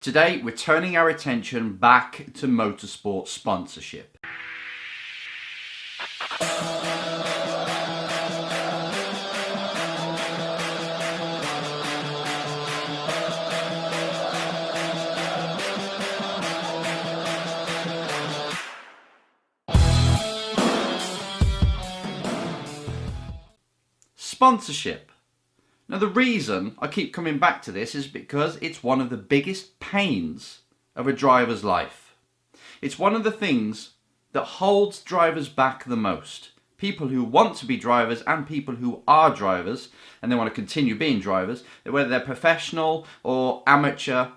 Today, we're turning our attention back to motorsport sponsorship. Sponsorship. Now, the reason I keep coming back to this is because it's one of the biggest pains of a driver's life. It's one of the things that holds drivers back the most. People who want to be drivers and people who are drivers and they want to continue being drivers, whether they're professional or amateur,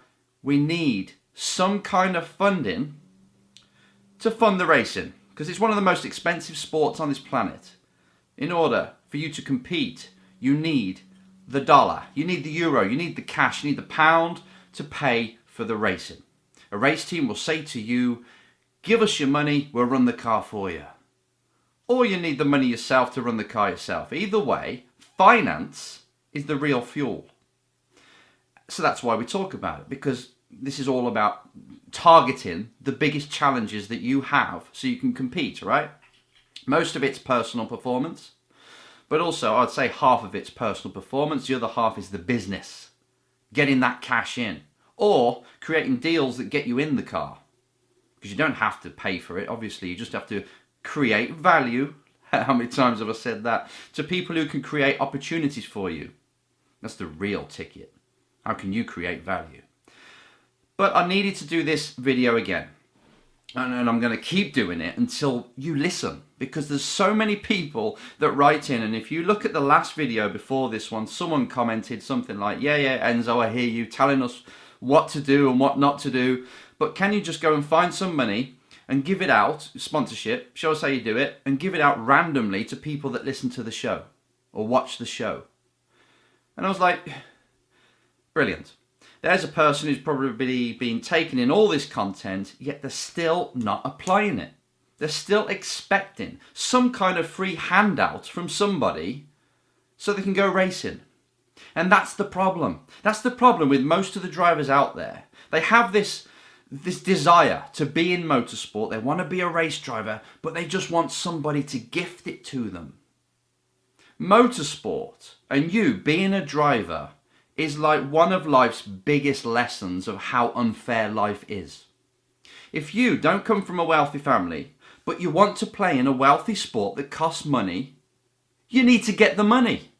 we need some kind of funding to fund the racing, because it's one of the most expensive sports on this planet. In order for you to compete, you need the dollar, you need the euro, you need the cash, you need the pound to pay for the racing. A race team will say to you, give us your money, we'll run the car for you. Or you need the money yourself to run the car yourself. Either way, finance is the real fuel. So that's why we talk about it, because this is all about targeting the biggest challenges that you have so you can compete, right? Most of it's personal performance, but also I'd say half of it's personal performance. The other half is the business, getting that cash in, or creating deals that get you in the car. Because you don't have to pay for it, obviously, you just have to create value. How many times have I said that? To people who can create opportunities for you. That's the real ticket. How can you create value? But I needed to do this video again. And I'm going to keep doing it until you listen, because there's so many people that write in, and if you look at the last video before this one, someone commented something like, yeah, Enzo, I hear you telling us what to do and what not to do, but can you just go and find some money and give it out, sponsorship, show us how you do it, and give it out randomly to people that listen to the show or watch the show? And I was like, brilliant. There's a person who's probably been taking in all this content, yet they're still not applying it. They're still expecting some kind of free handout from somebody so they can go racing. And that's the problem. That's the problem with most of the drivers out there. They have this desire to be in motorsport. They want to be a race driver, but they just want somebody to gift it to them. Motorsport, and you being a driver, is like one of life's biggest lessons of how unfair life is. If you don't come from a wealthy family, but you want to play in a wealthy sport that costs money, you need to get the money.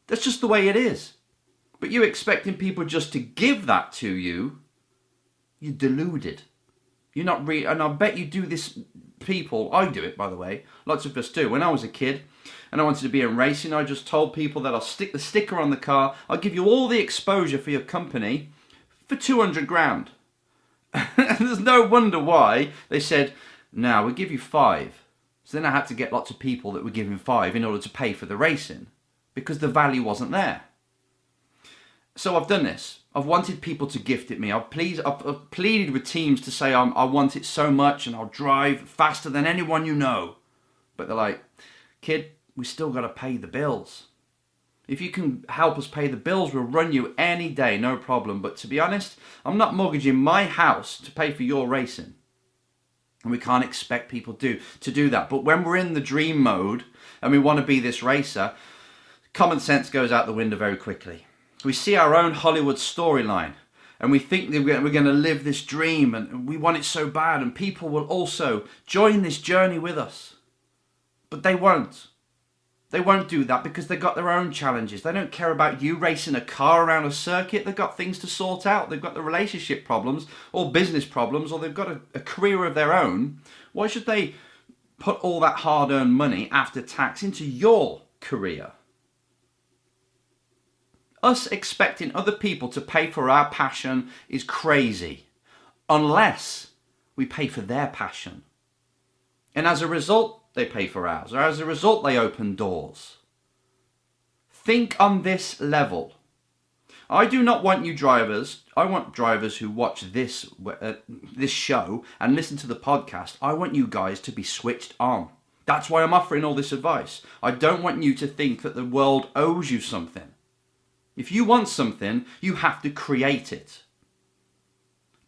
That's just the way it is. But you expecting people just to give that to you, you're deluded. You're not and I bet you do this, people, I do it by the way, lots of us do. When I was a kid and I wanted to be in racing, I just told people that I'll stick the sticker on the car, I'll give you all the exposure for your company for 200 grand. There's no wonder why they said, no, we'll give you 5. So then I had to get lots of people that were giving 5 in order to pay for the racing, because the value wasn't there. So I've done this. I've wanted people to gift it me. I've pleaded with teams to say I want it so much and I'll drive faster than anyone you know. But they're like, kid, we still got to pay the bills. If you can help us pay the bills, we'll run you any day, no problem. But to be honest, I'm not mortgaging my house to pay for your racing. And we can't expect people to do that. But when we're in the dream mode and we want to be this racer, common sense goes out the window very quickly. We see our own Hollywood storyline and we think that we're going to live this dream and we want it so bad, and people will also join this journey with us. But they won't. They won't do that because they've got their own challenges. They don't care about you racing a car around a circuit. They've got things to sort out. They've got the relationship problems or business problems, or they've got a career of their own. Why should they put all that hard-earned money after tax into your career? Us expecting other people to pay for our passion is crazy, unless we pay for their passion. And as a result, they pay for ours, or as a result, they open doors. Think on this level. I do not want you drivers, I want drivers who watch this show and listen to the podcast, I want you guys to be switched on. That's why I'm offering all this advice. I don't want you to think that the world owes you something. If you want something, you have to create it.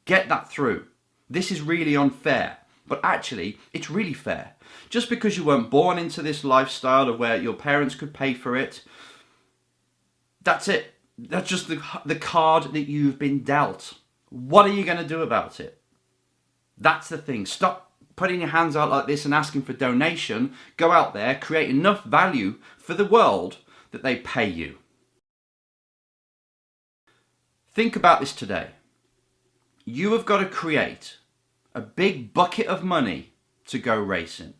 Get that through. This is really unfair, but actually it's really fair. Just because you weren't born into this lifestyle of where your parents could pay for it, that's it. That's just the card that you've been dealt. What are you going to do about it? That's the thing. Stop putting your hands out like this and asking for donation. Go out there, create enough value for the world that they pay you. Think about this today. You have got to create a big bucket of money to go racing.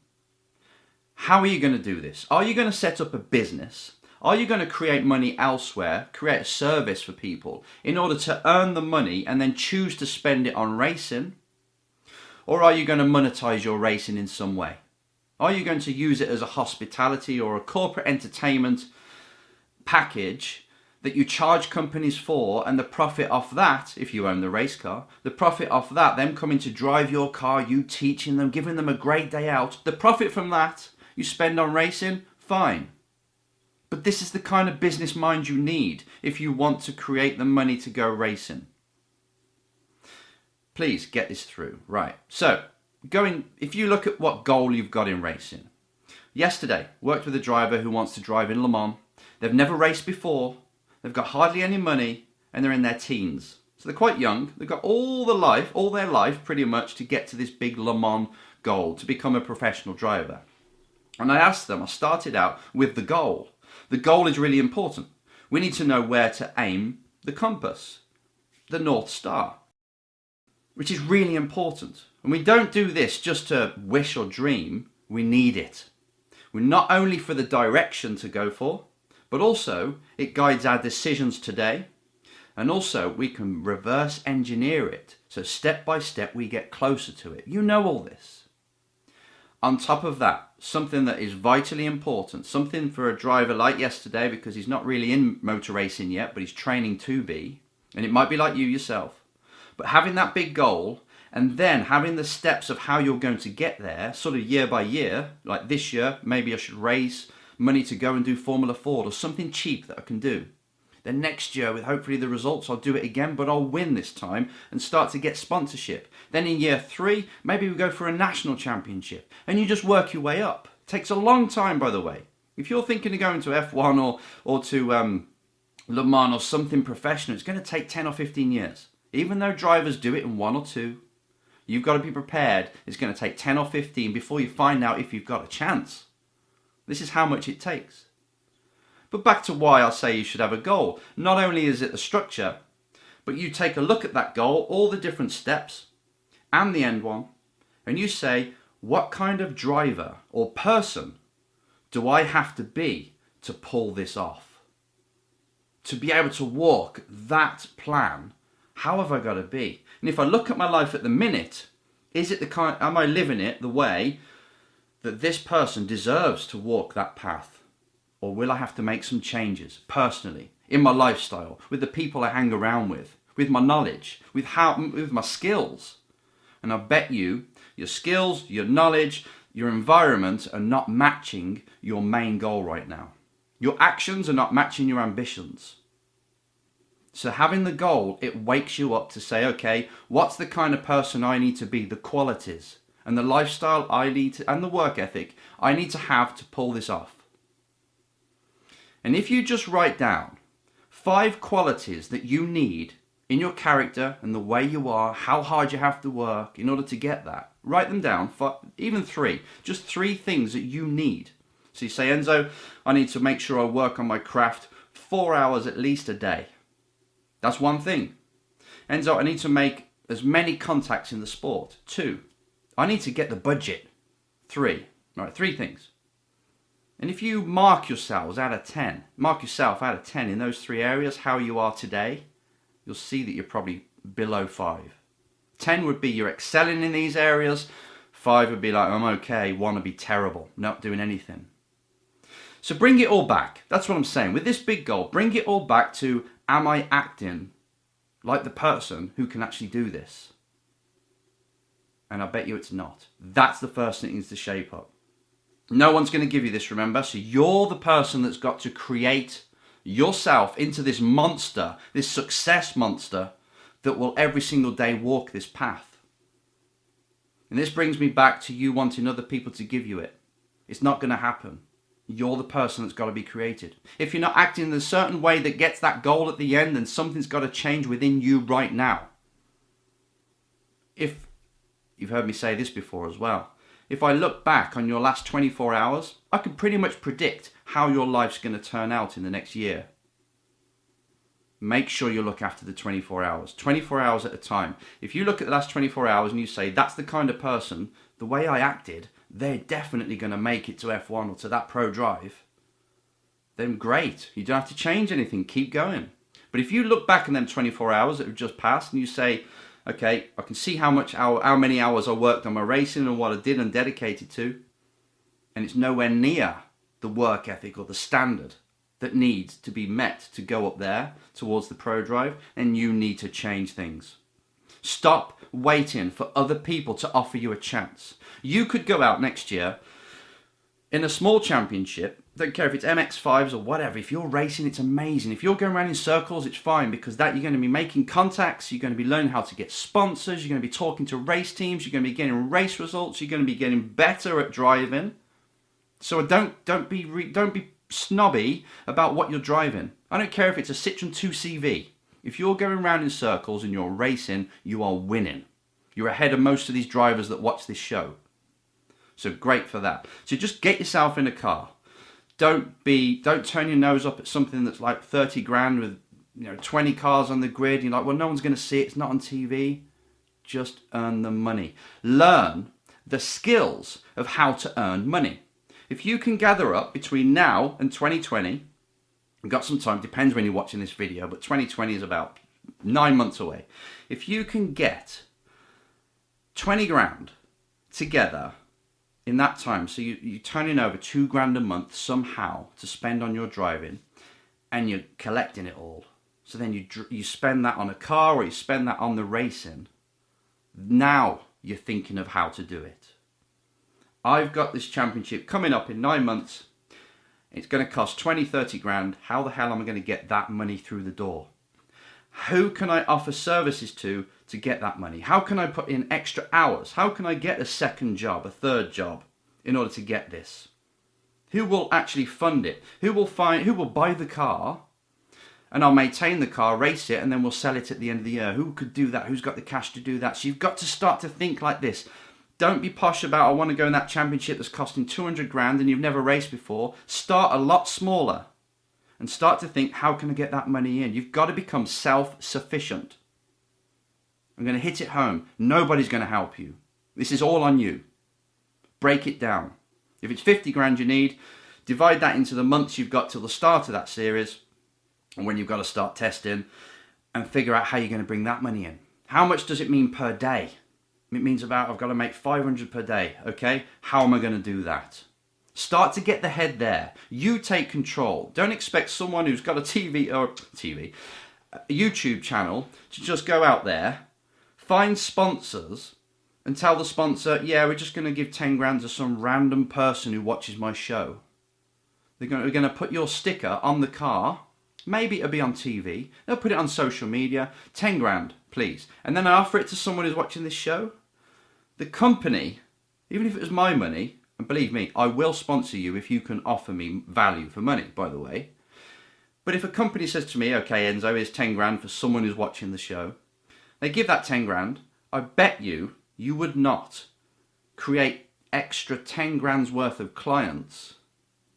How are you going to do this? Are you going to set up a business? Are you going to create money elsewhere, create a service for people in order to earn the money and then choose to spend it on racing? Or are you going to monetize your racing in some way? Are you going to use it as a hospitality or a corporate entertainment package that you charge companies for, and the profit off that, if you own the race car, the profit off that, them coming to drive your car, you teaching them, giving them a great day out, the profit from that you spend on racing, fine. But this is the kind of business mind you need if you want to create the money to go racing. Please get this through. Right. So, if you look at what goal you've got in racing. Yesterday, worked with a driver who wants to drive in Le Mans. They've never raced before. They've got hardly any money and they're in their teens. So they're quite young. They've got all their life pretty much to get to this big Le Mans goal, to become a professional driver. And I started out with the goal. The goal is really important. We need to know where to aim the compass, the North Star, which is really important. And we don't do this just to wish or dream, we need it. We're not only for the direction to go for, but also it guides our decisions today. And also we can reverse engineer it. So step by step we get closer to it. You know all this. On top of that, something that is vitally important, something for a driver like yesterday, because he's not really in motor racing yet, but he's training to be, and it might be like you yourself, but having that big goal and then having the steps of how you're going to get there, sort of year by year, like this year, maybe I should raise money to go and do Formula Ford or something cheap that I can do. Then next year, with hopefully the results, I'll do it again, but I'll win this time and start to get sponsorship. Then in year 3, maybe we go for a national championship and you just work your way up. It takes a long time, by the way. If you're thinking of going to F1 or to Le Mans or something professional, it's going to take 10 or 15 years. Even though drivers do it in 1 or 2, you've got to be prepared. It's going to take 10 or 15 before you find out if you've got a chance. This is how much it takes. But back to why I say you should have a goal. Not only is it the structure, but you take a look at that goal, all the different steps, and the end one, and you say, what kind of driver or person do I have to be to pull this off? To be able to walk that plan, how have I got to be? And if I look at my life at the minute, am I living it the way that this person deserves to walk that path? Or will I have to make some changes personally, in my lifestyle, with the people I hang around with my knowledge, with my skills? And I bet you, your skills, your knowledge, your environment are not matching your main goal right now. Your actions are not matching your ambitions. So having the goal, it wakes you up to say, okay, what's the kind of person I need to be, the qualities and the lifestyle and the work ethic I need to have to pull this off. And if you just write down 5 qualities that you need in your character and the way you are, how hard you have to work in order to get that, write them down, even 3, just 3 things that you need. So you say, Enzo, I need to make sure I work on my craft 4 hours at least a day. That's one thing. Enzo, I need to make as many contacts in the sport. 2, I need to get the budget. 3, all right, 3 things. And if you mark yourself out of 10 in those 3 areas, how you are today, you'll see that you're probably below 5. 10 would be you're excelling in these areas. 5 would be like, I'm okay, 1 would be terrible, not doing anything. So bring it all back. That's what I'm saying. With this big goal, bring it all back to, am I acting like the person who can actually do this? And I bet you it's not. That's the first thing that needs to shape up. No one's going to give you this, remember? So you're the person that's got to create yourself into this monster, this success monster, that will every single day walk this path. And this brings me back to you wanting other people to give you it. It's not going to happen. You're the person that's got to be created. If you're not acting in a certain way that gets that goal at the end, then something's got to change within you right now. If you've heard me say this before as well, if I look back on your last 24 hours, I can pretty much predict how your life's going to turn out in the next year. Make sure you look after the 24 hours. 24 hours at a time. If you look at the last 24 hours and you say, that's the kind of person, the way I acted, they're definitely going to make it to F1 or to that pro drive, then great. You don't have to change anything. Keep going. But if you look back in them 24 hours that have just passed and you say, okay, I can see how many hours I worked on my racing and what I did and dedicated to, and it's nowhere near the work ethic or the standard that needs to be met to go up there towards the pro drive, and you need to change things. Stop waiting for other people to offer you a chance. You could go out next year in a small championship, don't care if it's MX5s or whatever, if you're racing, it's amazing. If you're going around in circles, it's fine, because that you're going to be making contacts, you're going to be learning how to get sponsors, you're going to be talking to race teams, you're going to be getting race results, you're going to be getting better at driving. So don't be snobby about what you're driving. I don't care if it's a Citroen 2CV. If you're going around in circles and you're racing, you are winning. You're ahead of most of these drivers that watch this show. So great for that. So just get yourself in a car. Don't turn your nose up at something that's like 30 grand with 20 cars on the grid. And you're like, well, no one's going to see it. It's not on TV. Just earn the money. Learn the skills of how to earn money. If you can gather up between now and 2020, you've got some time, depends when you're watching this video, but 2020 is about 9 months away. If you can get 20 grand together in that time, so you're turning over 2 grand a month somehow to spend on your driving, and you're collecting it all. So then you spend that on a car or you spend that on the racing. Now you're thinking of how to do it. I've got this championship coming up in 9 months. It's going to cost 20, 30 grand. How the hell am I going to get that money through the door? Who can I offer services to get that money? How can I put in extra hours? How can I get a second job, a third job in order to get this? Who will actually fund it? Who will buy the car, and I'll maintain the car, race it, and then we'll sell it at the end of the year? Who could do that? Who's got the cash to do that? So you've got to start to think like this. Don't be posh about, I want to go in that championship that's costing 200 grand and you've never raced before. Start a lot smaller and start to think, how can I get that money in? You've got to become self-sufficient. I'm going to hit it home. Nobody's going to help you. This is all on you. Break it down. If it's 50 grand you need, divide that into the months you've got till the start of that series and when you've got to start testing, and figure out how you're going to bring that money in. How much does it mean per day? It means I've got to make 500 per day, okay? How am I going to do that? Start to get the head there. You take control. Don't expect someone who's got a YouTube channel to just go out there, find sponsors, and tell the sponsor, yeah, we're just going to give 10 grand to some random person who watches my show. We're going to put your sticker on the car. Maybe it'll be on TV. They'll put it on social media. 10 grand, please. And then I offer it to someone who's watching this show. The company, even if it was my money, and believe me, I will sponsor you if you can offer me value for money, by the way. But if a company says to me, okay, Enzo, here's 10 grand for someone who's watching the show, they give that 10 grand, I bet you would not create extra 10 grand's worth of clients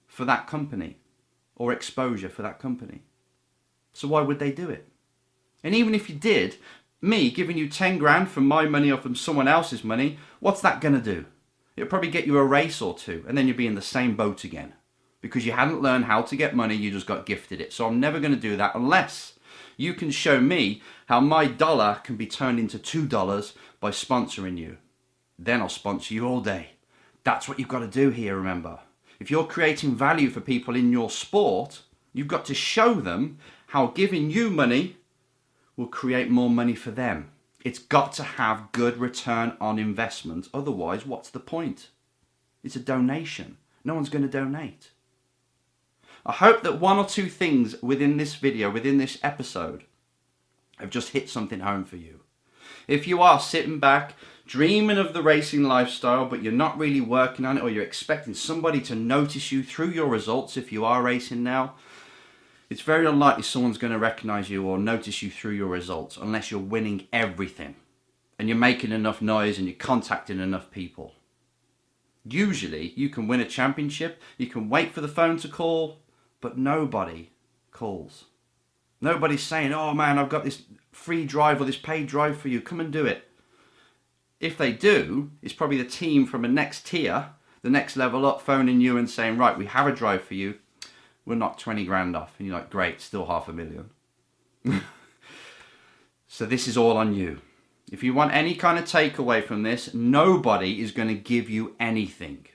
for that company or exposure for that company. So why would they do it? And even if you did, me giving you 10 grand from my money or from someone else's money, what's that going to do? It'll probably get you a race or two, and then you'll be in the same boat again. Because you hadn't learned how to get money, you just got gifted it. So I'm never going to do that unless you can show me how my dollar can be turned into $2 by sponsoring you. Then I'll sponsor you all day. That's what you've got to do here, remember. If you're creating value for people in your sport, you've got to show them how giving you money will create more money for them. It's got to have good return on investment. Otherwise, what's the point? It's a donation. No one's going to donate. I hope that one or two things within this video, within this episode, have just hit something home for you. If you are sitting back, dreaming of the racing lifestyle, but you're not really working on it, or you're expecting somebody to notice you through your results if you are racing now, it's very unlikely someone's going to recognize you or notice you through your results unless you're winning everything and you're making enough noise and you're contacting enough people. Usually you can win a championship, you can wait for the phone to call, but nobody calls. Nobody's saying, oh man, I've got this free drive or this paid drive for you, come and do it. If they do, it's probably the team from a next tier, the next level up, phoning you and saying, right, we have a drive for you, we'll knock 20 grand off. And you're like, great, still $500,000. So this is all on you. If you want any kind of takeaway from this, nobody is going to give you anything.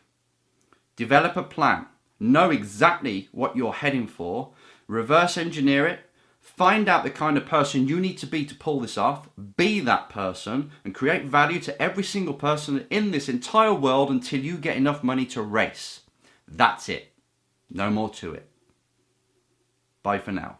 Develop a plan. Know exactly what you're heading for. Reverse engineer it. Find out the kind of person you need to be to pull this off. Be that person and create value to every single person in this entire world until you get enough money to race. That's it. No more to it. Bye for now.